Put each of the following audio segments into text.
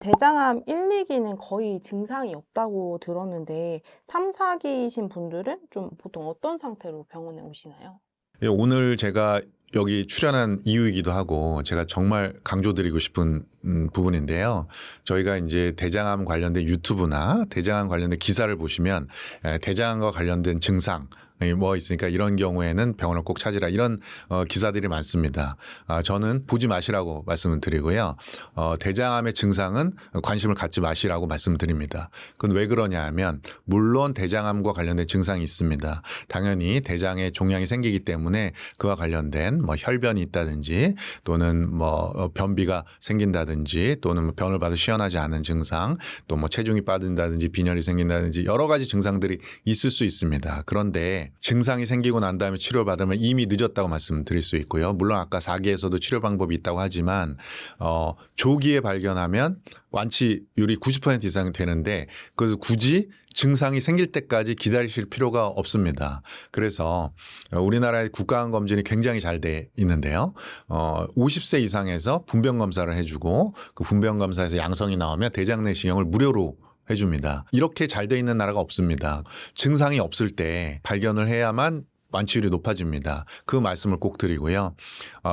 대장암 1, 2기는 거의 증상이 없다고 들었는데 3, 4기이신 분들은 좀 보통 어떤 상태로 병원에 오시나요? 예, 오늘 제가 여기 출연한 이유이기도 하고 제가 정말 강조드리고 싶은 부분인데요. 저희가 이제 대장암 관련된 유튜브나 대장암 관련된 기사를 보시면 대장암과 관련된 증상 뭐 있으니까 이런 경우에는 병원을 꼭 찾으라 이런 기사들이 많습니다. 저는 보지 마시라고 말씀을 드리고요. 대장암의 증상은 관심을 갖지 마시라고 말씀을 드립니다. 그건 왜 그러냐 하면 물론 대장암과 관련된 증상이 있습니다. 당연히 대장에 종양이 생기기 때문에 그와 관련된 뭐 혈변이 있다든지 또는 뭐 변비가 생긴다든지 또는 뭐 변을 봐도 시원하지 않은 증상 또 뭐 체중이 빠진다든지 빈혈이 생긴다든지 여러 가지 증상들이 있을 수 있습니다. 그런데 증상이 생기고 난 다음에 치료를 받으면 이미 늦었다고 말씀드릴 수 있고요. 물론 아까 4기에서도 치료 방법이 있다고 하지만 조기에 발견하면 완치율이 90% 이상 되는데 그래서 굳이 증상이 생길 때까지 기다리실 필요가 없습니다. 그래서 우리나라의 국가암 검진이 굉장히 잘 돼 있는데요. 50세 이상에서 분변 검사를 해주고 그 분변 검사에서 양성이 나오면 대장 내시경을 무료로 해줍니다. 이렇게 잘 돼 있는 나라가 없습니다. 증상이 없을 때 발견을 해야만 완치율이 높아집니다. 그 말씀을 꼭 드리고요.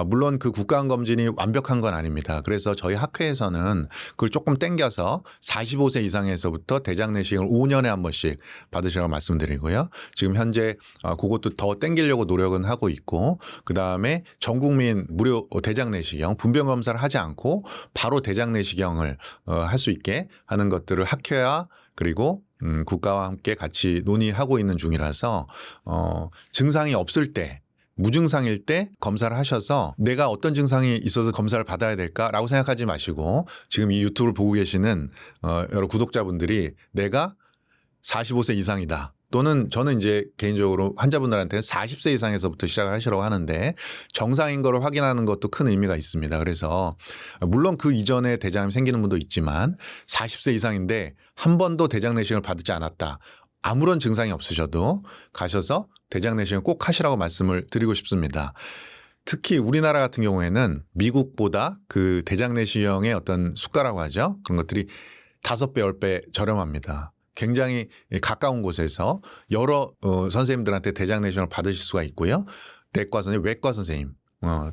물론 그 국가암 검진이 완벽한 건 아닙니다. 그래서 저희 학회에서는 그걸 조금 땡겨서 45세 이상에서부터 대장 내시경을 5년에 한 번씩 받으시라고 말씀드리고요. 지금 현재 그것도 더 땡기려고 노력은 하고 있고 그다음에 전 국민 무료 대장 내시경 분변 검사를 하지 않고 바로 대장 내시경을 할 수 있게 하는 것들을 학회와 그리고 국가와 함께 같이 논의하고 있는 중이라서 증상이 없을 때 무증상일 때 검사를 하셔서 내가 어떤 증상이 있어서 검사를 받아야 될까라고 생각하지 마시고 지금 이 유튜브를 보고 계시는 여러 구독자분들이 내가 45세 이상이다. 또는 저는 이제 개인적으로 환자분들한테는 40세 이상에서부터 시작을 하시라고 하는데 정상인 거를 확인하는 것도 큰 의미가 있습니다. 그래서 물론 그 이전에 대장암이 생기는 분도 있지만 40세 이상인데 한 번도 대장 내시경을 받지 않았다. 아무런 증상이 없으셔도 가셔서 대장 내시경 꼭 하시라고 말씀을 드리고 싶습니다. 특히 우리나라 같은 경우에는 미국보다 그 대장 내시경의 어떤 수가라고 하죠. 그런 것들이 5배, 10배 저렴합니다. 굉장히 가까운 곳에서 여러 선생님들한테 대장 내시경을 받으실 수가 있고요. 내과 선생님, 외과 선생님,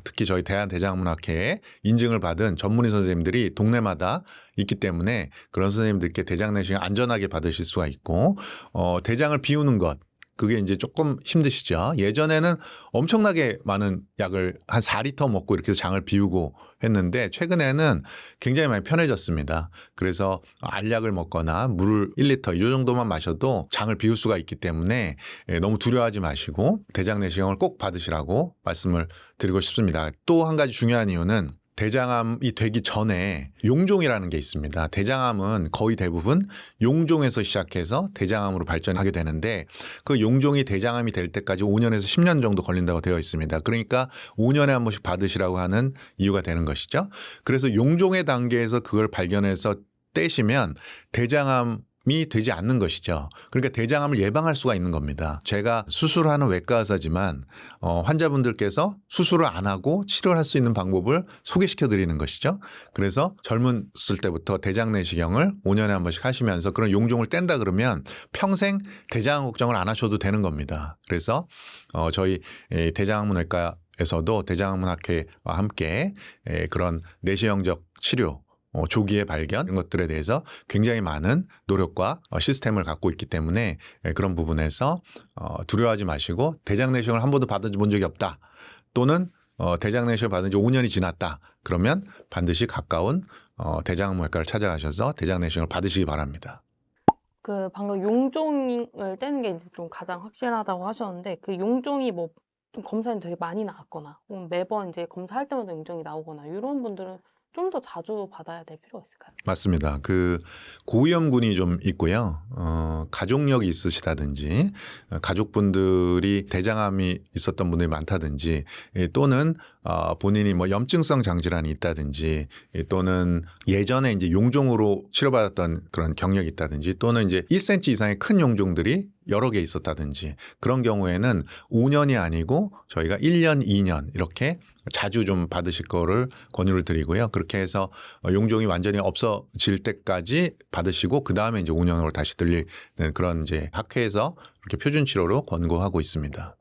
특히 저희 대한대장암학회에 인증을 받은 전문의 선생님들이 동네마다 있기 때문에 그런 선생님들께 대장 내시경 안전하게 받으실 수가 있고 대장을 비우는 것 그게 이제 조금 힘드시죠. 예전에는 엄청나게 많은 약을 한 4리터 먹고 이렇게 해서 장을 비우고 했는데 최근에는 굉장히 많이 편해졌습니다. 그래서 알약을 먹거나 물을 1리터 이 정도만 마셔도 장을 비울 수가 있기 때문에 너무 두려워하지 마시고 대장 내시경을 꼭 받으시라고 말씀을 드리고 싶습니다. 또 한 가지 중요한 이유는 대장암이 되기 전에 용종이라는 게 있습니다. 대장암은 거의 대부분 용종에서 시작해서 대장암으로 발전하게 되는데 그 용종이 대장암이 될 때까지 5년에서 10년 정도 걸린다고 되어 있습니다. 그러니까 5년에 한 번씩 받으시라고 하는 이유가 되는 것이죠. 그래서 용종의 단계에서 그걸 발견해서 떼시면 대장암이 되지 않는 것이죠. 그러니까 대장암을 예방할 수가 있는 겁니다. 제가 수술하는 외과 의사지만 환자분들께서 수술을 안 하고 치료를 할 수 있는 방법을 소개시켜 드리는 것이죠. 그래서 젊었을 때부터 대장 내시경을 5년에 한 번씩 하시면서 그런 용종을 뗀다 그러면 평생 대장암 걱정을 안 하셔도 되는 겁니다. 그래서 저희 대장암외과에서도 대장암학회와 함께 그런 내시경적 치료 조기의 발견 이런 것들에 대해서 굉장히 많은 노력과 시스템을 갖고 있기 때문에 그런 부분에서 두려워하지 마시고 대장 내시경을 한 번도 받아본 적이 없다. 또는 대장 내시경을 받은 지 5년이 지났다. 그러면 반드시 가까운 대장암외과를 찾아가셔서 대장 내시경을 받으시기 바랍니다. 그 방금 용종을 떼는 게 이제 좀 가장 확실하다고 하셨는데 그 용종이 뭐 좀 검사는 되게 많이 나왔거나 매번 이제 검사할 때마다 용종이 나오거나 이런 분들은 좀 더 자주 받아야 될 필요가 있을까요? 맞습니다. 그 고위험군이 좀 있고요. 가족력이 있으시다든지 가족분들이 대장암이 있었던 분들이 많다든지 또는 본인이 뭐 염증성 장질환이 있다든지 또는 예전에 이제 용종으로 치료받았던 그런 경력이 있다든지 또는 이제 1cm 이상의 큰 용종들이 여러 개 있었다든지 그런 경우에는 5년이 아니고 저희가 1년, 2년 이렇게 자주 좀 받으실 거를 권유를 드리고요. 그렇게 해서 용종이 완전히 없어질 때까지 받으시고 그 다음에 이제 5년으로 다시 들리는 그런 이제 학회에서 이렇게 표준 치료로 권고하고 있습니다.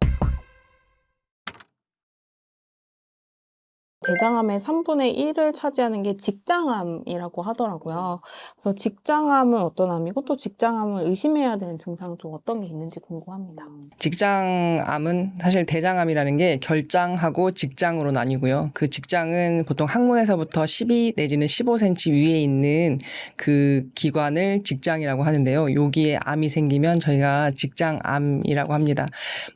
대장암의 3분의 1을 차지하는 게 직장암이라고 하더라고요. 그래서 직장암은 어떤 암이고 또 직장암을 의심해야 되는 증상 중 어떤 게 있는지 궁금합니다. 직장암은 사실 대장암이라는 게 결장하고 직장으로 나뉘고요. 그 직장은 보통 항문에서부터 12 내지는 15cm 위에 있는 그 기관을 직장이라고 하는데요. 여기에 암이 생기면 저희가 직장암이라고 합니다.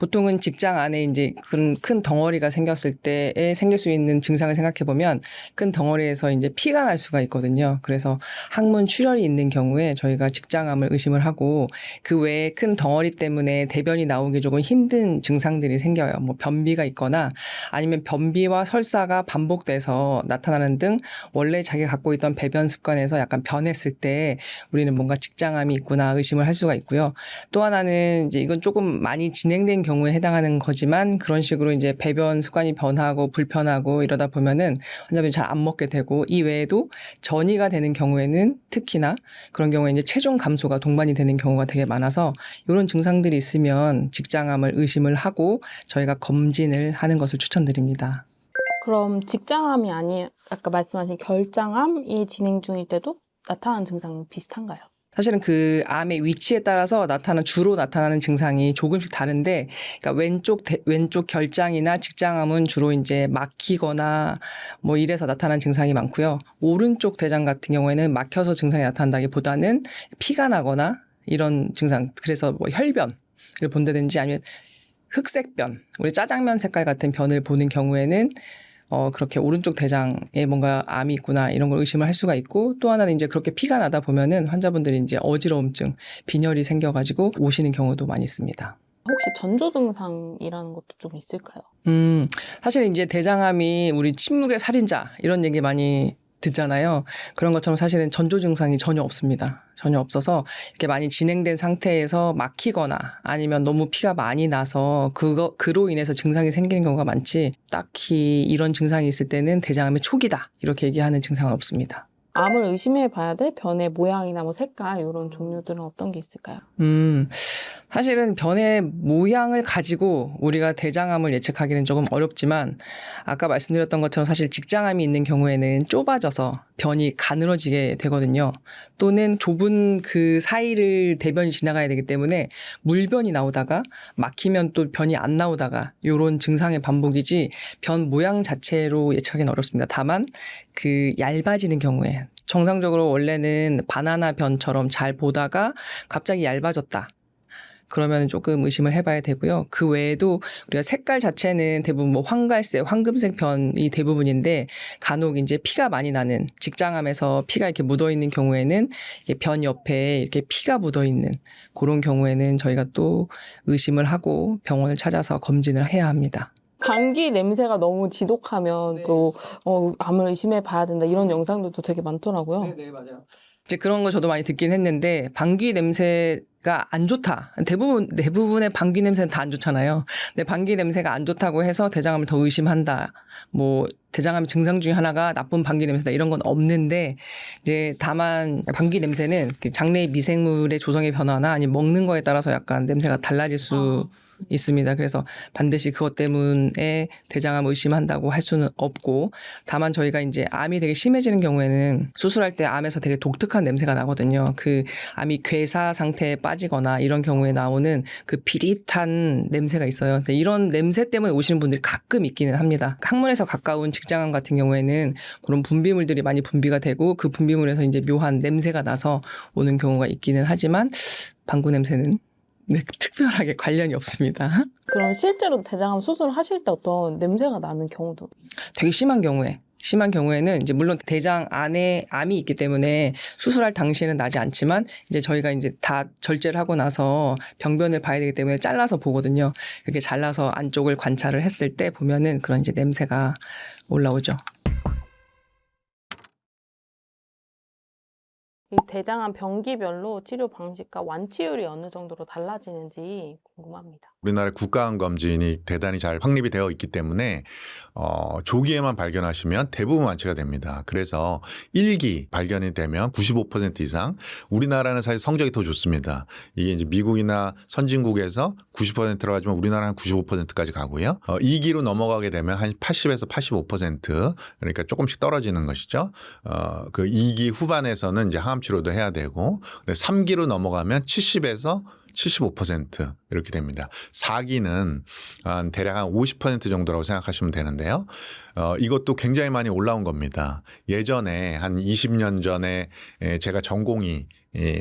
보통은 직장 안에 이제 큰 덩어리가 생겼을 때에 생길 수 있는 증상을 생각해 보면 큰 덩어리에서 이제 피가 날 수가 있거든요. 그래서 항문 출혈이 있는 경우에 저희가 직장암을 의심을 하고 그 외에 큰 덩어리 때문에 대변이 나오기 조금 힘든 증상들이 생겨요. 뭐 변비가 있거나 아니면 변비와 설사가 반복돼서 나타나는 등 원래 자기가 갖고 있던 배변 습관에서 약간 변했을 때 우리는 뭔가 직장암이 있구나 의심을 할 수가 있고요. 또 하나는 이제 이건 조금 많이 진행된 경우에 해당하는 거지만 그런 식으로 이제 배변 습관이 변하고 불편하고 이러다 보면은 환자분이 잘 안 먹게 되고 이 외에도 전이가 되는 경우에는 특히나 그런 경우에 이제 체중 감소가 동반이 되는 경우가 되게 많아서 이런 증상들이 있으면 직장암을 의심을 하고 저희가 검진을 하는 것을 추천드립니다. 그럼 직장암이 아닌 아까 말씀하신 결장암이 진행 중일 때도 나타나는 증상은 비슷한가요? 사실은 그 암의 위치에 따라서 주로 나타나는 증상이 조금씩 다른데, 그러니까 왼쪽 결장이나 직장암은 주로 이제 막히거나 뭐 이래서 나타나는 증상이 많고요. 오른쪽 대장 같은 경우에는 막혀서 증상이 나타난다기보다는 피가 나거나 이런 증상, 그래서 뭐 혈변을 본다든지 아니면 흑색변, 우리 짜장면 색깔 같은 변을 보는 경우에는 그렇게 오른쪽 대장에 뭔가 암이 있구나 이런 걸 의심을 할 수가 있고 또 하나는 이제 그렇게 피가 나다 보면은 환자분들이 이제 어지러움증, 빈혈이 생겨가지고 오시는 경우도 많이 있습니다. 혹시 전조 증상이라는 것도 좀 있을까요? 사실 이제 대장암이 우리 침묵의 살인자 이런 얘기 많이 듣잖아요. 그런 것처럼 사실은 전조 증상이 전혀 없습니다. 전혀 없어서 이렇게 많이 진행된 상태에서 막히거나 아니면 너무 피가 많이 나서 그로 인해서 증상이 생기는 경우가 많지 딱히 이런 증상이 있을 때는 대장암의 초기다 이렇게 얘기하는 증상은 없습니다. 암을 의심해 봐야 될 변의 모양이나 뭐 색깔 이런 종류들은 어떤 게 있을까요? 사실은 변의 모양을 가지고 우리가 대장암을 예측하기는 조금 어렵지만 아까 말씀드렸던 것처럼 사실 직장암이 있는 경우에는 좁아져서 변이 가늘어지게 되거든요. 또는 좁은 그 사이를 대변이 지나가야 되기 때문에 물변이 나오다가 막히면 또 변이 안 나오다가 이런 증상의 반복이지 변 모양 자체로 예측하기는 어렵습니다. 다만 그 얇아지는 경우에 정상적으로 원래는 바나나 변처럼 잘 보다가 갑자기 얇아졌다. 그러면 조금 의심을 해봐야 되고요. 그 외에도 우리가 색깔 자체는 대부분 뭐 황갈색, 황금색 변이 대부분인데 간혹 이제 피가 많이 나는 직장암에서 피가 이렇게 묻어 있는 경우에는 변 옆에 이렇게 피가 묻어 있는 그런 경우에는 저희가 또 의심을 하고 병원을 찾아서 검진을 해야 합니다. 감기 냄새가 너무 지독하면 또 암을 의심해 봐야 된다 이런 영상들도 되게 많더라고요. 네, 맞아요. 이제 그런 거 저도 많이 듣긴 했는데 방귀 냄새가 안 좋다. 대부분의 방귀 냄새는 다 안 좋잖아요. 근데 방귀 냄새가 안 좋다고 해서 대장암을 더 의심한다. 뭐 대장암 증상 중에 하나가 나쁜 방귀 냄새다 이런 건 없는데 이제 다만 방귀 냄새는 장내 미생물의 조성의 변화나 아니면 먹는 거에 따라서 약간 냄새가 달라질 수 있습니다. 그래서 반드시 그것 때문에 대장암 의심한다고 할 수는 없고 다만 저희가 이제 암이 되게 심해지는 경우에는 수술할 때 암에서 되게 독특한 냄새가 나거든요. 그 암이 괴사 상태에 빠지거나 이런 경우에 나오는 그 비릿한 냄새가 있어요. 근데 이런 냄새 때문에 오시는 분들이 가끔 있기는 합니다. 항문에서 가까운 직장암 같은 경우에는 그런 분비물들이 많이 분비가 되고 그 분비물에서 이제 묘한 냄새가 나서 오는 경우가 있기는 하지만 방구 냄새는 네, 특별하게 관련이 없습니다. 그럼 실제로 대장암 수술을 하실 때 어떤 냄새가 나는 경우도? 되게 심한 경우에는 이제 물론 대장 안에 암이 있기 때문에 수술할 당시에는 나지 않지만 이제 저희가 이제 다 절제를 하고 나서 병변을 봐야 되기 때문에 잘라서 보거든요. 이렇게 잘라서 안쪽을 관찰을 했을 때 보면은 그런 이제 냄새가 올라오죠. 이 대장암 병기별로 치료 방식과 완치율이 어느 정도로 달라지는지 궁금합니다. 우리나라의 국가암 검진이 대단히 잘 확립이 되어 있기 때문에 조기에만 발견하시면 대부분 완치가 됩니다. 그래서 1기 발견이 되면 95% 이상, 우리나라는 사실 성적이 더 좋습니다. 이게 이제 미국이나 선진국에서 90%라고 하지만 우리나라는 95%까지 가고요. 2기로 넘어가게 되면 한 80에서 85%, 그러니까 조금씩 떨어지는 것이죠. 그 2기 후반에서는 이제 항암 치료도 해야 되고, 3기로 넘어가면 70에서 75% 이렇게 됩니다. 4기는 대략 한 50% 정도라고 생각하시면 되는데요. 이것도 굉장히 많이 올라온 겁니다. 예전에 한 20년 전에 제가 전공의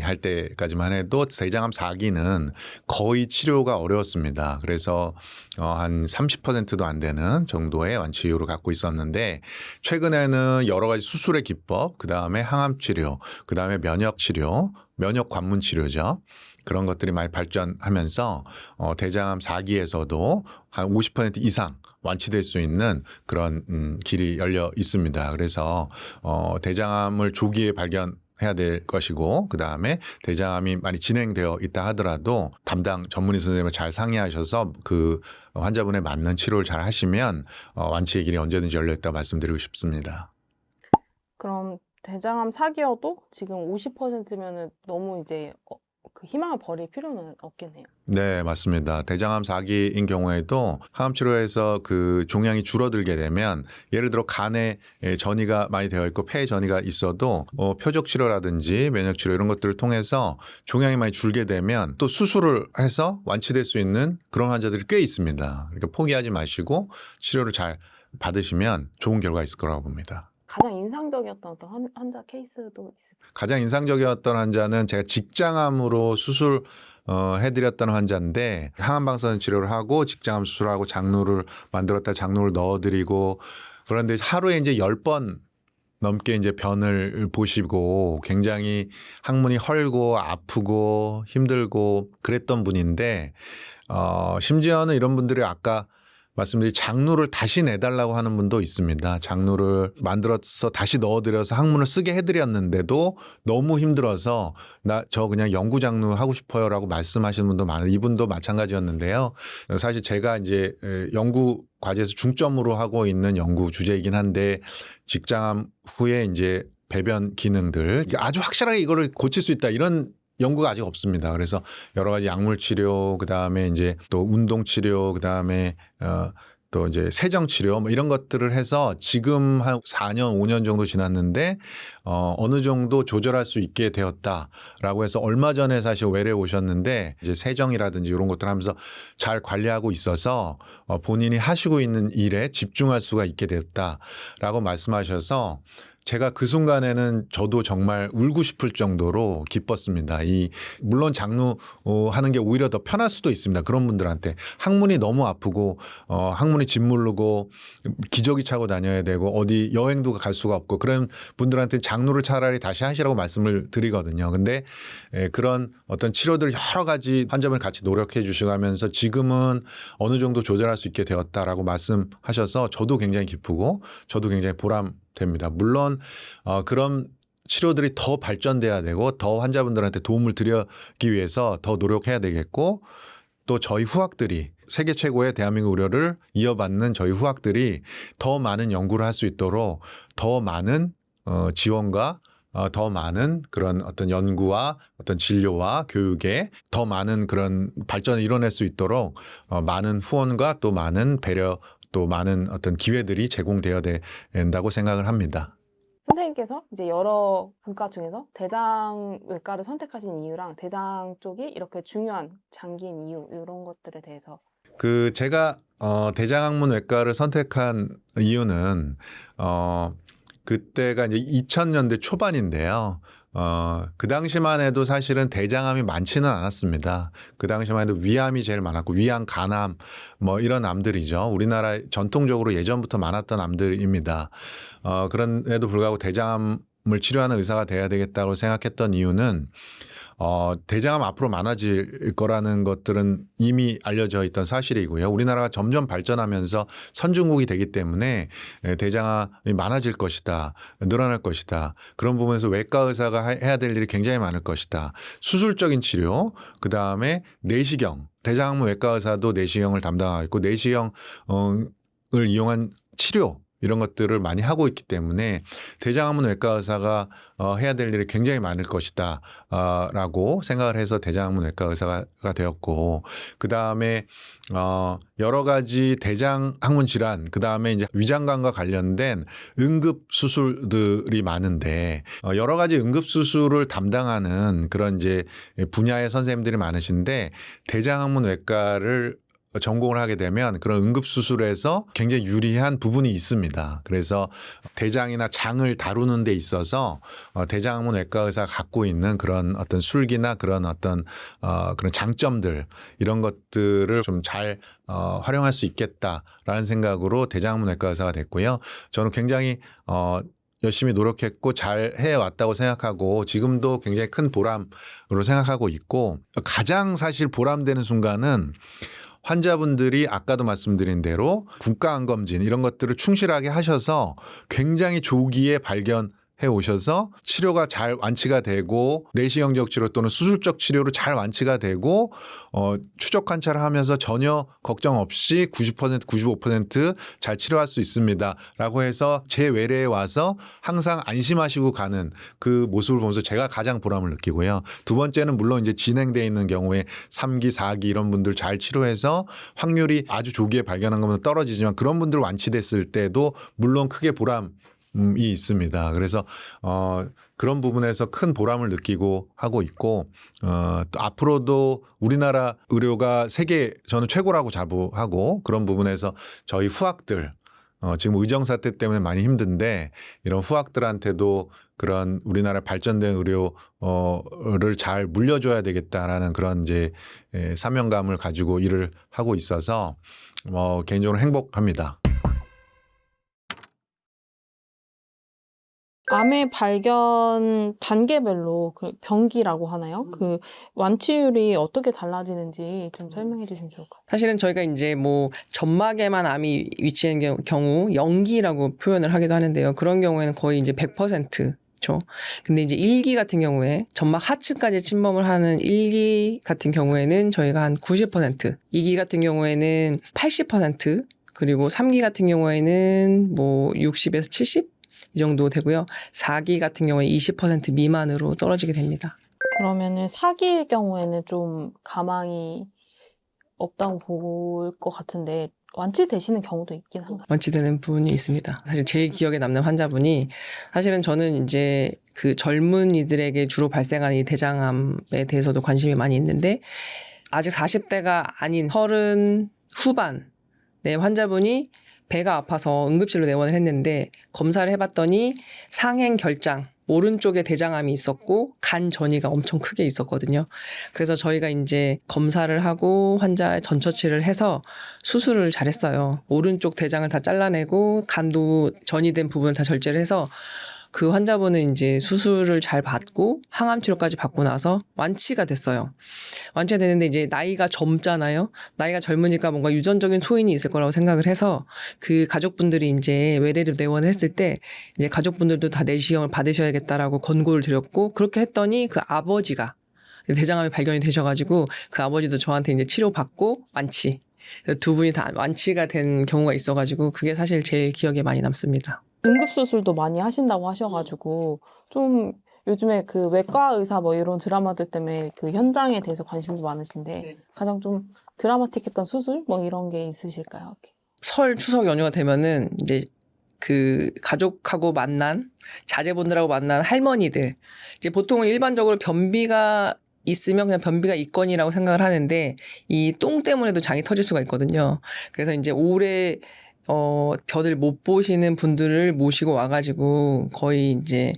할 때까지만 해도 대장암 4기는 거의 치료가 어려웠습니다. 그래서 한 30%도 안 되는 정도의 완치율을 갖고 있었는데, 최근에는 여러 가지 수술의 기법, 그다음에 항암 치료, 그다음에 면역 치료, 면역 관문 치료죠. 그런 것들이 많이 발전하면서 대장암 4기에서도 한 50% 이상 완치될 수 있는 그런 길이 열려 있습니다. 그래서 대장암을 조기에 발견해야 될 것이고, 그다음에 대장암이 많이 진행되어 있다 하더라도 담당 전문의 선생님을 잘 상의하셔서 그 환자분에 맞는 치료를 잘 하시면 완치의 길이 언제든지 열려 있다고 말씀드리고 싶습니다. 그럼 대장암 4기여도 지금 50%면은 너무 이제 그 희망을 버릴 필요는 없겠네요. 네, 맞습니다. 대장암 4기인 경우에도 항암 치료에서 그 종양이 줄어들게 되면, 예를 들어 간에 전이가 많이 되어 있고 폐에 전이가 있어도 표적 치료라든지 면역 치료 이런 것들을 통해서 종양이 많이 줄게 되면 또 수술을 해서 완치될 수 있는 그런 환자들이 꽤 있습니다. 그러니까 포기하지 마시고 치료를 잘 받으시면 좋은 결과 있을 거라고 봅니다. 가장 인상적이었던 어떤 환자 케이스도 있을까요? 가장 인상적이었던 환자는 제가 직장암으로 수술 해드렸던 환자인데, 항암방사선 치료를 하고 직장암 수술하고 장루를 만들었다 장루를 넣어드리고, 그런데 하루에 이제 10번 넘게 이제 변을 보시고 굉장히 항문이 헐고 아프고 힘들고 그랬던 분인데, 심지어는 이런 분들이 아까 말씀드린 장루를 다시 내달라고 하는 분도 있습니다. 장루를 만들어서 다시 넣어드려서 항문을 쓰게 해드렸는데도 너무 힘들어서 저 그냥 연구 장루 하고 싶어요라고 말씀하시는 분도 많아요. 이분도 마찬가지였는데요. 사실 제가 이제 연구 과제에서 중점으로 하고 있는 연구 주제이긴 한데, 직장암 후에 이제 배변 기능들 아주 확실하게 이거를 고칠 수 있다, 이런 연구가 아직 없습니다. 그래서 여러 가지 약물 치료, 그다음에 이제 또 운동 치료, 그다음에 또 이제 세정 치료 뭐 이런 것들을 해서 지금 한 4년, 5년 정도 지났는데 어느 정도 조절할 수 있게 되었다라고 해서 얼마 전에 사실 외래 오셨는데, 이제 세정이라든지 이런 것들 하면서 잘 관리하고 있어서 본인이 하시고 있는 일에 집중할 수가 있게 되었다라고 말씀하셔서, 제가 그 순간에는 저도 정말 울고 싶을 정도로 기뻤습니다. 물론 장루 하는 게 오히려 더 편할 수도 있습니다. 그런 분들한테 항문이 너무 아프고 항문이 짓무르고 기저귀 차고 다녀야 되고 어디 여행도 갈 수가 없고 그런 분들한테 장루를 차라리 다시 하시라고 말씀을 드리거든요. 근데 그런 어떤 치료들 여러 가지 환자분 같이 노력해 주시고 하면서 지금은 어느 정도 조절할 수 있게 되었다라고 말씀하셔서 저도 굉장히 기쁘고 저도 굉장히 보람됩니다. 물론 그런 치료들이 더 발전돼야 되고 더 환자분들한테 도움을 드리기 위해서 더 노력해야 되겠고, 또 저희 후학들이 세계 최고의 대한민국 의료를 이어받는 저희 후학들이 더 많은 연구를 할 수 있도록 더 많은 지원과 더 많은 그런 어떤 연구와 어떤 진료와 교육에 더 많은 그런 발전을 이뤄낼 수 있도록 많은 후원과 또 많은 배려, 또 많은 어떤 기회들이 제공되어야 된다고 생각을 합니다. 선생님께서 이제 여러 분과 중에서 대장외과를 선택하신 이유랑 대장 쪽이 이렇게 중요한 장기인 이유, 이런 것들에 대해서. 제가 대장학문외과를 선택한 이유는 그때가 이제 2000년대 초반인데요. 그 당시만 해도 사실은 대장암이 많지는 않았습니다. 그 당시만 해도 위암이 제일 많았고 위암, 간암 뭐 이런 암들이죠. 우리나라 전통적으로 예전부터 많았던 암들입니다. 그런데도 불구하고 대장암을 치료하는 의사가 돼야 되겠다고 생각했던 이유는 대장암 앞으로 많아질 거라는 것들은 이미 알려져 있던 사실이고요. 우리나라가 점점 발전하면서 선진국이 되기 때문에 대장암이 많아질 것이다. 늘어날 것이다. 그런 부분에서 외과 의사가 해야 될 일이 굉장히 많을 것이다. 수술적인 치료, 그다음에 내시경. 대장암 외과 의사도 내시경을 담당하고 있고 내시경을 이용한 치료 이런 것들을 많이 하고 있기 때문에 대장암 외과 의사가 해야 될 일이 굉장히 많을 것이다 라고 생각을 해서 대장암 외과 의사가 되었고 그다음에 여러 가지 대장 항문 질환 그다음에 이제 위장관과 관련된 응급 수술들이 많은데 여러 가지 응급 수술을 담당하는 그런 이제 분야의 선생님들이 많으신데 대장 항문 외과를 전공을 하게 되면 그런 응급수술에서 굉장히 유리한 부분이 있습니다. 그래서 대장이나 장을 다루는 데 있어서 대장항문 외과 의사가 갖고 있는 그런 어떤 술기나 그런 어떤 그런 장점들 이런 것들을 좀 잘 활용할 수 있겠다라는 생각으로 대장항문 외과 의사가 됐고요. 저는 굉장히 열심히 노력했고 잘 해왔다고 생각하고 지금도 굉장히 큰 보람으로 생각하고 있고 가장 사실 보람되는 순간은 환자분들이 아까도 말씀드린 대로 국가암검진 이런 것들을 충실하게 하셔서 굉장히 조기에 발견해 오셔서 치료가 잘 완치가 되고 내시경적 치료 또는 수술적 치료로 잘 완치가 되고 추적 관찰을 하면서 전혀 걱정 없이 90% 95% 치료할 수 있습니다 라고 해서 제 외래에 와서 항상 안심하시고 가는 그 모습을 보면서 제가 가장 보람을 느끼고요. 두 번째는 물론 이제 진행되어 있는 경우에 3기 4기 이런 분들 잘 치료해서 확률이 아주 조기에 발견한 것보다 떨어지지만 그런 분들 완치됐을 때도 물론 크게 보람 이 있습니다. 그래서 그런 부분에서 큰 보람을 느끼고 하고 있고 또 앞으로도 우리나라 의료가 세계 저는 최고라고 자부하고 그런 부분에서 저희 후학들 지금 의정 사태 때문에 많이 힘든데 이런 후학들한테도 그런 우리나라 발전된 의료를 잘 물려줘야 되겠다라는 그런 이제 사명감을 가지고 일을 하고 있어서 개인적으로 행복합니다. 암의 발견 단계별로 그 병기라고 하나요? 그 완치율이 어떻게 달라지는지 좀 설명해 주시면 좋을 것 같아요. 사실은 저희가 이제 뭐 점막에만 암이 위치한 경우 영기라고 표현을 하기도 하는데요. 그런 경우에는 거의 이제 100%죠. 근데 이제 1기 같은 경우에 점막 하층까지 침범을 하는 1기 같은 경우에는 저희가 한 90%, 2기 같은 경우에는 80%, 그리고 3기 같은 경우에는 뭐 60에서 70? 이 정도 되고요. 4기 같은 경우에 20% 미만으로 떨어지게 됩니다. 그러면은 4기일 경우에는 좀 가망이 없다고 볼 것 같은데 완치되시는 경우도 있긴 한가요? 완치되는 분이 있습니다. 사실 제일 기억에 남는 환자분이 사실은 저는 이제 그 젊은이들에게 주로 발생하는 이 대장암에 대해서도 관심이 많이 있는데 아직 40대가 아닌 30 후반 내 환자분이 배가 아파서 응급실로 내원을 했는데 검사를 해봤더니 상행 결장, 오른쪽에 대장암이 있었고 간 전이가 엄청 크게 있었거든요. 그래서 저희가 이제 검사를 하고 환자의 전처치를 해서 수술을 잘했어요. 오른쪽 대장을 다 잘라내고 간도 전이 된 부분을 다 절제를 해서 그 환자분은 이제 수술을 잘 받고 항암 치료까지 받고 나서 완치가 됐어요. 완치가 됐는데 이제 나이가 젊잖아요. 나이가 젊으니까 뭔가 유전적인 소인이 있을 거라고 생각을 해서 그 가족분들이 이제 외래로 내원을 했을 때 이제 가족분들도 다 내시경을 받으셔야겠다라고 권고를 드렸고 그렇게 했더니 그 아버지가 대장암이 발견이 되셔가지고 그 아버지도 저한테 이제 치료받고 완치. 두 분이 다 완치가 된 경우가 있어가지고 그게 사실 제일 기억에 많이 남습니다. 응급수술도 많이 하신다고 하셔가지고 좀 요즘에 그 외과 의사 뭐 이런 드라마들 때문에 그 현장에 대해서 관심도 많으신데 가장 좀 드라마틱했던 수술 뭐 이런 게 있으실까요? 설 추석 연휴가 되면은 이제 그 가족하고 만난 자제분들하고 만난 할머니들 이제 보통은 일반적으로 변비가 있으면 그냥 변비가 있거니라고 생각을 하는데 이 똥 때문에도 장이 터질 수가 있거든요. 그래서 이제 오래 변을 못 보시는 분들을 모시고 와가지고 거의 이제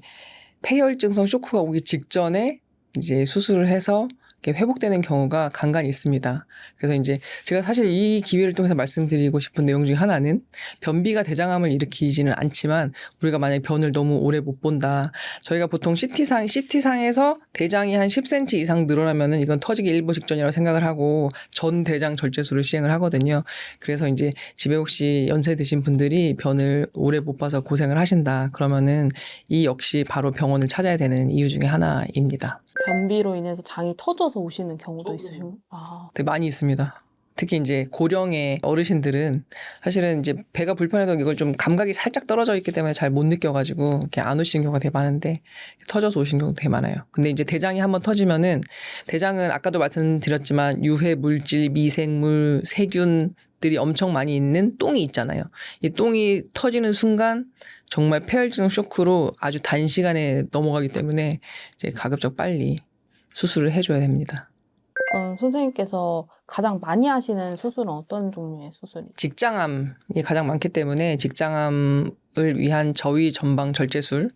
폐혈증성 쇼크가 오기 직전에 이제 수술을 해서 이렇게 회복되는 경우가 간간히 있습니다. 그래서 이제 제가 사실 이 기회를 통해서 말씀드리고 싶은 내용 중에 하나는 변비가 대장암을 일으키지는 않지만 우리가 만약에 변을 너무 오래 못 본다. 저희가 보통 CT상에서 대장이 한 10cm 이상 늘어나면은 이건 터지기 일보 직전이라고 생각을 하고 전 대장 절제술을 시행을 하거든요. 그래서 이제 집에 혹시 연세 드신 분들이 변을 오래 못 봐서 고생을 하신다. 그러면은 이 역시 바로 병원을 찾아야 되는 이유 중에 하나입니다. 변비로 인해서 장이 터져서 오시는 경우도 있으신가요? 아, 되게 많이 있습니다. 특히 이제 고령의 어르신들은 사실은 이제 배가 불편해도 이걸 좀 감각이 살짝 떨어져 있기 때문에 잘 못 느껴가지고 이렇게 안 오시는 경우가 되게 많은데 터져서 오시는 경우도 되게 많아요. 근데 이제 대장이 한번 터지면은 대장은 아까도 말씀드렸지만 유해 물질, 미생물, 세균들이 엄청 많이 있는 똥이 있잖아요. 이 똥이 터지는 순간 정말 폐혈증 쇼크로 아주 단시간에 넘어가기 때문에 이제 가급적 빨리 수술을 해줘야 됩니다. 선생님께서 가장 많이 하시는 수술은 어떤 종류의 수술이에요? 직장암이 가장 많기 때문에 직장암을 위한 저위 전방 절제술,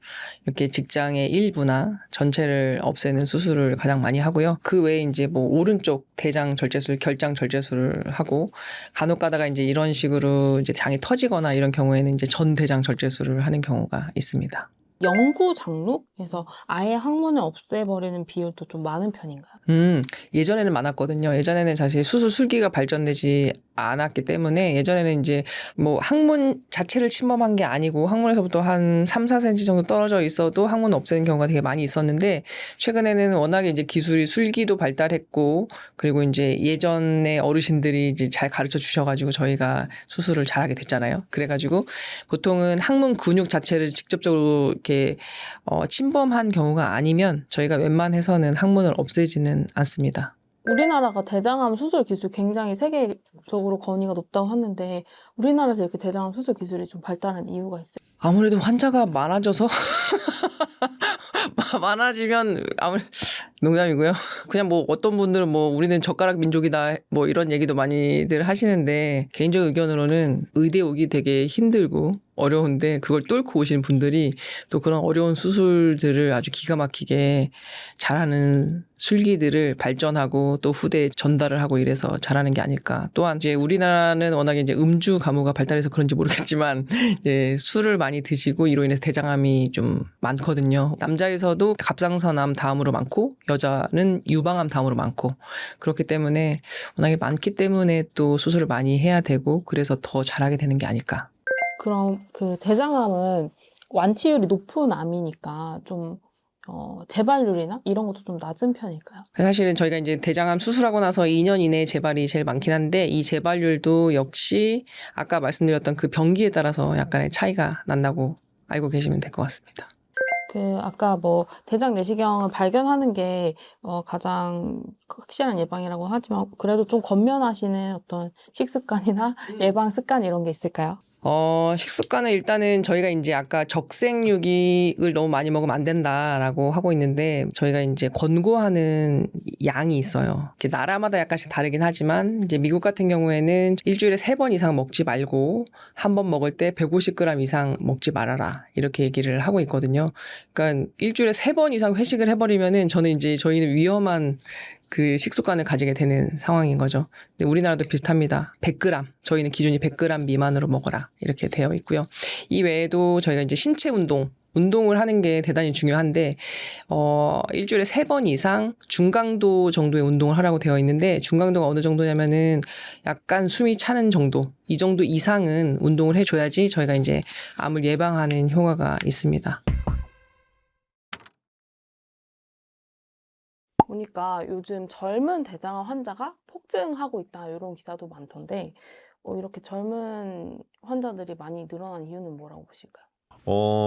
이렇게 직장의 일부나 전체를 없애는 수술을 가장 많이 하고요. 그 외에 이제 뭐 오른쪽 대장 절제술, 결장 절제술을 하고 간혹 가다가 이제 이런 식으로 이제 장이 터지거나 이런 경우에는 이제 전 대장 절제술을 하는 경우가 있습니다. 영구 장룩에서 아예 항문을 없애버리는 비율도 좀 많은 편인가요? 예전에는 많았거든요. 예전에는 사실 수술 술기가 발전되지 않았기 때문에 예전에는 이제 뭐 항문 자체를 침범한 게 아니고 항문에서부터 한 3, 4cm 정도 떨어져 있어도 항문 없애는 경우가 되게 많이 있었는데 최근에는 워낙에 이제 기술이 술기도 발달했고 그리고 이제 예전에 어르신들이 이제 잘 가르쳐 주셔가지고 저희가 수술을 잘하게 됐잖아요. 그래가지고 보통은 항문 근육 자체를 직접적으로 이렇게 침범한 경우가 아니면 저희가 웬만해서는 항문을 없애지는 않습니다. 우리나라가 대장암 수술 기술 굉장히 세계적으로 권위가 높다고 하는데 우리나라에서 이렇게 대장암 수술 기술이 좀 발달한 이유가 있어요? 아무래도 환자가 많아져서 많아지면 농담이고요. 그냥 뭐 어떤 분들은 뭐 우리는 젓가락 민족이다 뭐 이런 얘기도 많이들 하시는데 개인적 의견으로는 의대 오기 되게 힘들고 어려운데 그걸 뚫고 오신 분들이 또 그런 어려운 수술들을 아주 기가 막히게 잘하는 술기들을 발전하고 또 후대에 전달을 하고 이래서 잘하는 게 아닐까. 또한 이제 우리나라는 워낙에 이제 음주 가무가 발달해서 그런지 모르겠지만 이제 술을 많이 드시고 이로 인해서 대장암이 좀 많거든요. 남자에서도 갑상선암 다음으로 많고 여자는 유방암 다음으로 많고 그렇기 때문에 워낙에 많기 때문에 또 수술을 많이 해야 되고 그래서 더 잘하게 되는 게 아닐까. 그럼 그 대장암은 완치율이 높은 암이니까 좀 재발률이나 이런 것도 좀 낮은 편일까요? 사실은 저희가 이제 대장암 수술하고 나서 2년 이내에 재발이 제일 많긴 한데 이 재발률도 역시 아까 말씀드렸던 그 병기에 따라서 약간의 차이가 난다고 알고 계시면 될 것 같습니다. 아까 뭐 대장 내시경을 발견하는 게 가장 확실한 예방이라고 하지만 그래도 좀 권면하시는 어떤 식습관이나 예방 습관 이런 게 있을까요? 식습관은 일단은 저희가 이제 아까 적색육을 너무 많이 먹으면 안 된다라고 하고 있는데 저희가 이제 권고하는 양이 있어요. 나라마다 약간씩 다르긴 하지만 이제 미국 같은 경우에는 일주일에 3번 이상 먹지 말고 한 번 먹을 때 150g 이상 먹지 말아라 이렇게 얘기를 하고 있거든요. 그러니까 일주일에 3번 이상 회식을 해버리면은 저희는 위험한 그 식습관을 가지게 되는 상황인 거죠. 근데 우리나라도 비슷합니다. 100g, 저희는 기준이 100g 미만으로 먹어라 이렇게 되어 있고요. 이 외에도 저희가 이제 신체 운동을 하는 게 대단히 중요한데 일주일에 3번 이상 중강도 정도의 운동을 하라고 되어 있는데 중강도가 어느 정도냐면은 약간 숨이 차는 정도, 이 정도 이상은 운동을 해줘야지 저희가 이제 암을 예방하는 효과가 있습니다. 보니까 요즘 젊은 대장암 환자가 폭증하고 있다 이런 기사도 많던데 이렇게 젊은 환자들이 많이 늘어난 이유는 뭐라고 보실까요?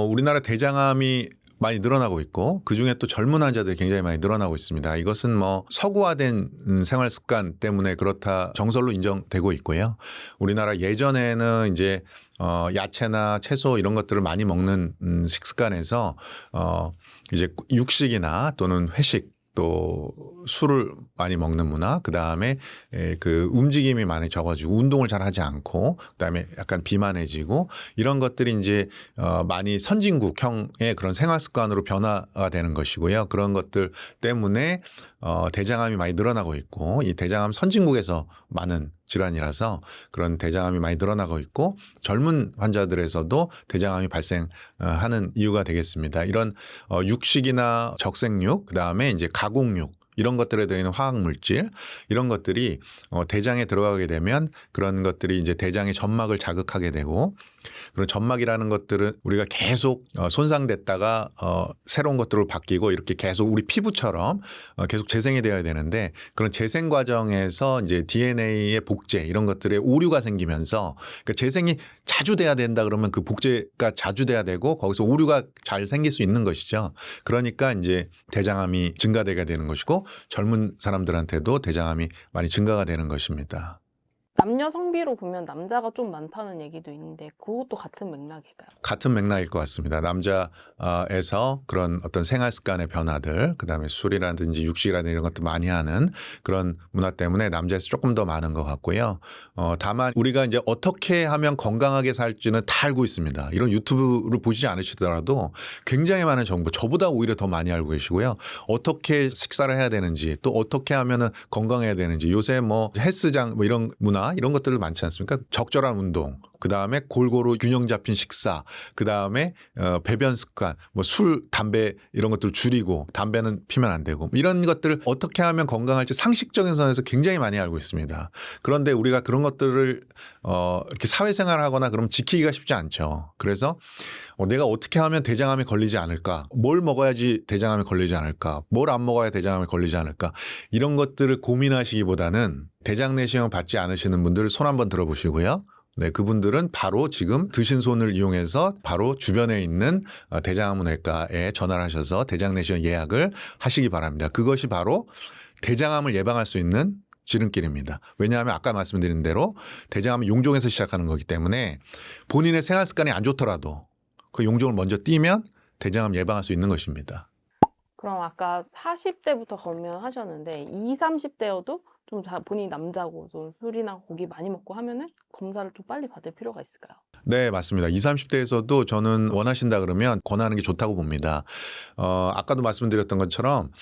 우리나라 대장암이 많이 늘어나고 있고 그중에 또 젊은 환자들이 굉장히 많이 늘어나고 있습니다. 이것은 뭐 서구화된 생활 습관 때문에 그렇다 정설로 인정되고 있고요. 우리나라 예전에는 이제 야채나 채소 이런 것들을 많이 먹는 식습관에서 이제 육식이나 또는 회식 또 술을 많이 먹는 문화, 그 다음에 그 움직임이 많이 적어지고 운동을 잘 하지 않고, 그 다음에 약간 비만해지고 이런 것들이 이제 많이 선진국형의 그런 생활 습관으로 변화가 되는 것이고요. 그런 것들 때문에 대장암이 많이 늘어나고 있고 이 대장암 선진국에서 많은 질환이라서 그런 대장암이 많이 늘어나고 있고 젊은 환자들에서도 대장암이 발생하는 이유가 되겠습니다. 이런 육식이나 적색육, 그다음에 이제 가공육 이런 것들에 들어있는 화학 물질 이런 것들이 대장에 들어가게 되면 그런 것들이 이제 대장의 점막을 자극하게 되고 그런 점막이라는 것들은 우리가 계속 손상됐다가 새로운 것들로 바뀌고 이렇게 계속 우리 피부처럼 계속 재생이 되어야 되는데 그런 재생 과정에서 이제 DNA의 복제 이런 것들에 오류가 생기면서 그러니까 재생이 자주 돼야 된다 그러면 그 복제가 자주 돼야 되고 거기서 오류가 잘 생길 수 있는 것이죠. 그러니까 이제 대장암이 증가되게 되는 것이고 젊은 사람들한테도 대장암이 많이 증가가 되는 것입니다. 남녀 성비로 보면 남자가 좀 많다는 얘기도 있는데 그것도 같은 맥락일까요? 같은 맥락일 것 같습니다. 남자에서 그런 어떤 생활 습관의 변화들, 그다음에 술이라든지 육식이라든지 이런 것들 많이 하는 그런 문화 때문에 남자에서 조금 더 많은 것 같고요. 다만 우리가 이제 어떻게 하면 건강하게 살지는 다 알고 있습니다. 이런 유튜브를 보시지 않으시더라도 굉장히 많은 정보, 저보다 오히려 더 많이 알고 계시고요. 어떻게 식사를 해야 되는지, 또 어떻게 하면은 건강해야 되는지, 요새 뭐 헬스장 뭐 이런 문화 이런 것들 많지 않습니까? 적절한 운동, 그 다음에 골고루 균형 잡힌 식사, 그 다음에 배변 습관, 뭐 술, 담배 이런 것들 줄이고 담배는 피면 안 되고 이런 것들을 어떻게 하면 건강할지 상식적인 선에서 굉장히 많이 알고 있습니다. 그런데 우리가 그런 것들을 이렇게 사회생활하거나 그러면 지키기가 쉽지 않죠. 그래서 내가 어떻게 하면 대장암에 걸리지 않을까? 뭘 먹어야지 대장암에 걸리지 않을까? 뭘 안 먹어야 대장암에 걸리지 않을까? 이런 것들을 고민하시기보다는 대장 내시경 받지 않으시는 분들 손 한번 들어보시고요. 네, 그분들은 바로 지금 드신 손을 이용해서 바로 주변에 있는 대장암외과에 전화를 하셔서 대장 내시경 예약을 하시기 바랍니다. 그것이 바로 대장암을 예방할 수 있는 지름길입니다. 왜냐하면 아까 말씀드린 대로 대장암은 용종에서 시작하는 거기 때문에 본인의 생활 습관이 안 좋더라도 그 용종을 먼저 띄면 대장암 예방할 수 있는 것입니다. 그럼 아까 40대부터 검열하셨는데 20, 30대여도 좀 본인이 남자고 좀 술이나 고기 많이 먹고 하면은 검사를 좀 빨리 받을 필요가 있을까요? 네, 맞습니다. 20, 30대에서도 저는 원하신다 그러면 권하는 게 좋다고 봅니다. 아까도 말씀드렸던 것처럼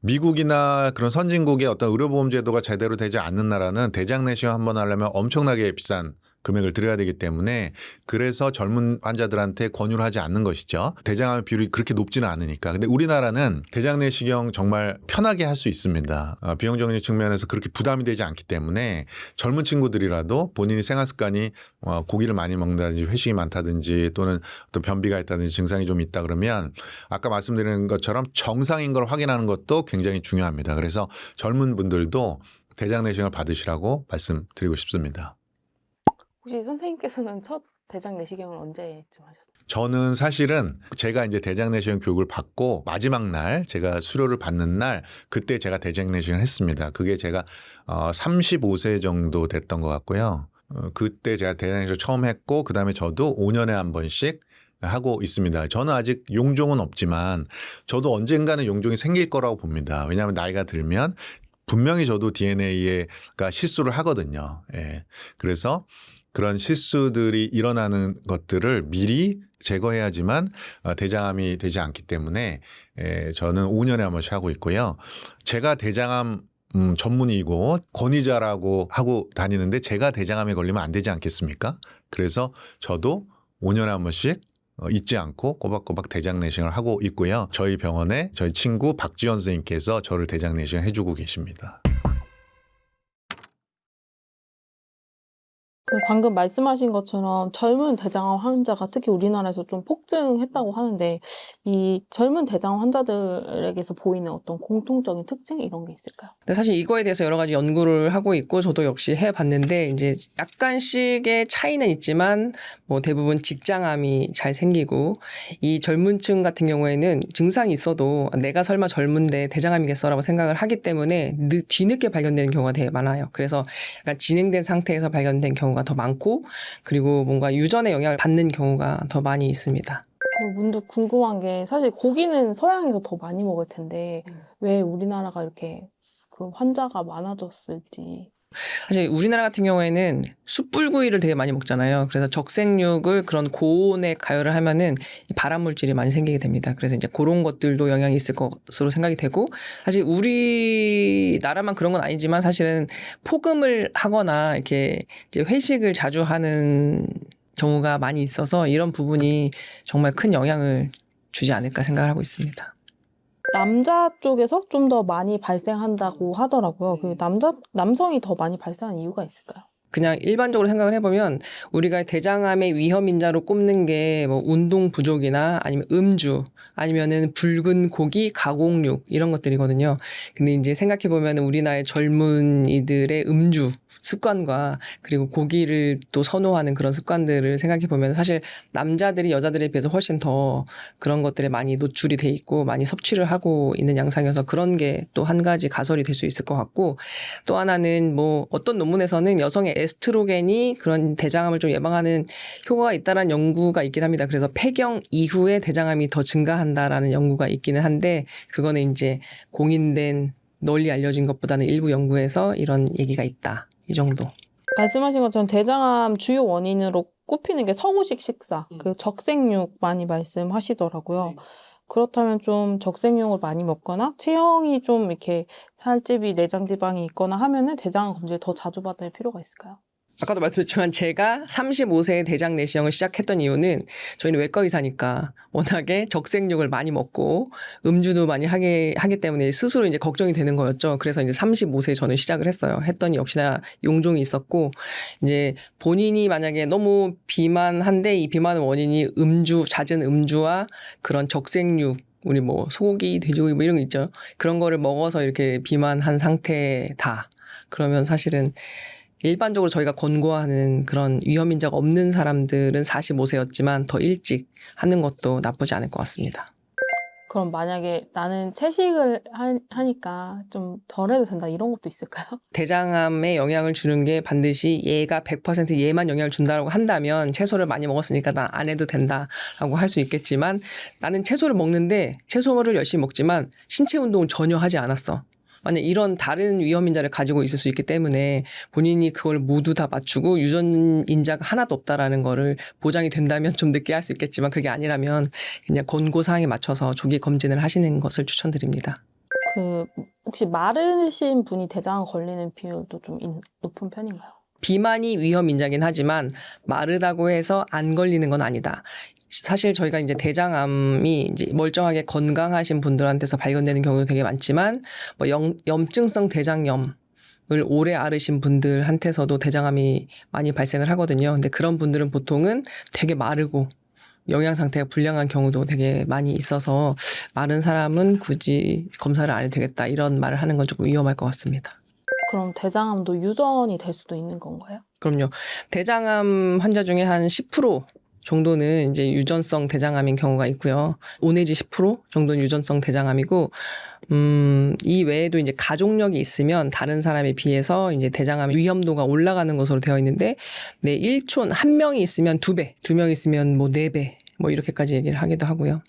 미국이나 그런 선진국의 어떤 의료보험 제도가 제대로 되지 않는 나라는 대장 내시경 한번 하려면 엄청나게 비싼 금액을 들여야 되기 때문에 그래서 젊은 환자들한테 권유를 하지 않는 것이죠. 대장암 비율이 그렇게 높지는 않으니까. 근데 우리나라는 대장 내시경 정말 편하게 할 수 있습니다. 비용적인 측면에서 그렇게 부담이 되지 않기 때문에 젊은 친구들이라도 본인이 생활 습관이 고기를 많이 먹는다든지 회식이 많다든지 또는 어떤 변비가 있다든지 증상이 좀 있다 그러면 아까 말씀드린 것처럼 정상인 걸 확인하는 것도 굉장히 중요합니다. 그래서 젊은 분들도 대장 내시경을 받으시라고 말씀드리고 싶습니다. 혹시 선생님께서는 첫 대장 내시경을 언제쯤 하셨어요? 저는 사실은 제가 이제 대장 내시경 교육을 받고 마지막 날 제가 수료를 받는 날 그때 제가 대장 내시경을 했습니다. 그게 제가 35세 정도 됐던 것 같고요. 그때 제가 대장 내시경을 처음 했고 그다음에 저도 5년에 한 번씩 하고 있습니다. 저는 아직 용종은 없지만 저도 언젠가는 용종이 생길 거라고 봅니다. 왜냐하면 나이가 들면 분명히 저도 DNA가 실수를 하거든요. 예. 그래서 그런 실수들이 일어나는 것들을 미리 제거해야지만 대장암이 되지 않기 때문에 저는 5년에 한 번씩 하고 있고요. 제가 대장암 전문의이고 권위자라고 하고 다니는데 제가 대장암에 걸리면 안 되지 않겠습니까? 그래서 저도 5년에 한 번씩 잊지 않고 꼬박꼬박 대장 내시경을 하고 있고요. 저희 병원에 저희 친구 박지원 선생님께서 저를 대장 내시경 해주고 계십니다. 방금 말씀하신 것처럼 젊은 대장암 환자가 특히 우리나라에서 좀 폭증했다고 하는데 이 젊은 대장암 환자들에게서 보이는 어떤 공통적인 특징 이런 게 있을까요? 근데 사실 이거에 대해서 여러 가지 연구를 하고 있고 저도 역시 해봤는데 이제 약간씩의 차이는 있지만 뭐 대부분 직장암이 잘 생기고 이 젊은층 같은 경우에는 증상이 있어도 내가 설마 젊은데 대장암이겠어라고 생각을 하기 때문에 뒤늦게 발견되는 경우가 되게 많아요. 그래서 약간 진행된 상태에서 발견된 경우가 더 많고 그리고 뭔가 유전의 영향을 받는 경우가 더 많이 있습니다. 문득 궁금한 게 사실 고기는 서양에서 더 많이 먹을 텐데 왜 우리나라가 이렇게 그 환자가 많아졌을지. 사실 우리나라 같은 경우에는 숯불구이를 되게 많이 먹잖아요. 그래서 적색육을 그런 고온에 가열을 하면은 이 발암 물질이 많이 생기게 됩니다. 그래서 이제 그런 것들도 영향이 있을 것으로 생각이 되고, 사실 우리나라만 그런 건 아니지만 사실은 폭음을 하거나 이렇게 이제 회식을 자주 하는 경우가 많이 있어서 이런 부분이 정말 큰 영향을 주지 않을까 생각을 하고 있습니다. 남자 쪽에서 좀 더 많이 발생한다고 하더라고요. 그 남성이 더 많이 발생하는 이유가 있을까요? 그냥 일반적으로 생각을 해보면 우리가 대장암의 위험 인자로 꼽는 게 뭐 운동 부족이나 아니면 음주 아니면은 붉은 고기, 가공육 이런 것들이거든요. 근데 이제 생각해 보면 우리나라의 젊은이들의 음주 습관과 그리고 고기를 또 선호하는 그런 습관들을 생각해 보면 사실 남자들이 여자들에 비해서 훨씬 더 그런 것들에 많이 노출이 돼 있고 많이 섭취를 하고 있는 양상이어서 그런 게 또 한 가지 가설이 될 수 있을 것 같고, 또 하나는 뭐 어떤 논문에서는 여성의 에스트로겐이 그런 대장암을 좀 예방하는 효과가 있다라는 연구가 있긴 합니다. 그래서 폐경 이후에 대장암이 더 증가한다라는 연구가 있기는 한데, 그거는 이제 공인된 널리 알려진 것보다는 일부 연구에서 이런 얘기가 있다. 이 정도. 말씀하신 것처럼 대장암 주요 원인으로 꼽히는 게 서구식 식사, 그 적색육 많이 말씀하시더라고요. 그렇다면 좀 적색육을 많이 먹거나 체형이 좀 이렇게 살집이 내장 지방이 있거나 하면은 대장암 검진을 더 자주 받을 필요가 있을까요? 아까도 말씀드렸지만 제가 35세에 대장 내시경을 시작했던 이유는 저희는 외과 의사니까 워낙에 적색육을 많이 먹고 음주도 많이 하기 때문에 스스로 이제 걱정이 되는 거였죠. 그래서 이제 35세에 저는 시작을 했어요. 했더니 역시나 용종이 있었고, 이제 본인이 만약에 너무 비만한데 이 비만의 원인이 잦은 음주와 그런 적색육, 우리 뭐 소고기, 돼지고기 뭐 이런 거 있죠. 그런 거를 먹어서 이렇게 비만한 상태다. 그러면 사실은 일반적으로 저희가 권고하는 그런 위험 인자가 없는 사람들은 45세였지만 더 일찍 하는 것도 나쁘지 않을 것 같습니다. 그럼 만약에 나는 채식을 하니까 좀 덜 해도 된다 이런 것도 있을까요? 대장암에 영향을 주는 게 반드시 얘가 100% 얘만 영향을 준다고 한다면 채소를 많이 먹었으니까 나 안 해도 된다라고 할 수 있겠지만, 나는 채소를 먹는데 채소를 열심히 먹지만 신체 운동을 전혀 하지 않았어. 만약 이런 다른 위험 인자를 가지고 있을 수 있기 때문에 본인이 그걸 모두 다 맞추고 유전 인자가 하나도 없다라는 거를 보장이 된다면 좀 늦게 할 수 있겠지만, 그게 아니라면 그냥 권고 사항에 맞춰서 조기 검진을 하시는 것을 추천드립니다. 그 혹시 마르신 분이 대장암 걸리는 비율도 좀 높은 편인가요? 비만이 위험 인자긴 하지만 마르다고 해서 안 걸리는 건 아니다. 사실 저희가 이제 대장암이 이제 멀쩡하게 건강하신 분들한테서 발견되는 경우도 되게 많지만, 뭐 염증성 대장염을 오래 앓으신 분들한테서도 대장암이 많이 발생을 하거든요. 근데 그런 분들은 보통은 되게 마르고 영양 상태가 불량한 경우도 되게 많이 있어서 마른 사람은 굳이 검사를 안 해도 되겠다 이런 말을 하는 건 조금 위험할 것 같습니다. 그럼 대장암도 유전이 될 수도 있는 건가요? 그럼요. 대장암 환자 중에 한 10% 정도는 이제 유전성 대장암인 경우가 있고요. 5 내지 10% 정도는 유전성 대장암이고, 이 외에도 이제 가족력이 있으면 다른 사람에 비해서 이제 대장암 위험도가 올라가는 것으로 되어 있는데, 네, 1촌 한 명이 있으면 2배, 2명 있으면 뭐 4배, 뭐 이렇게까지 얘기를 하기도 하고요.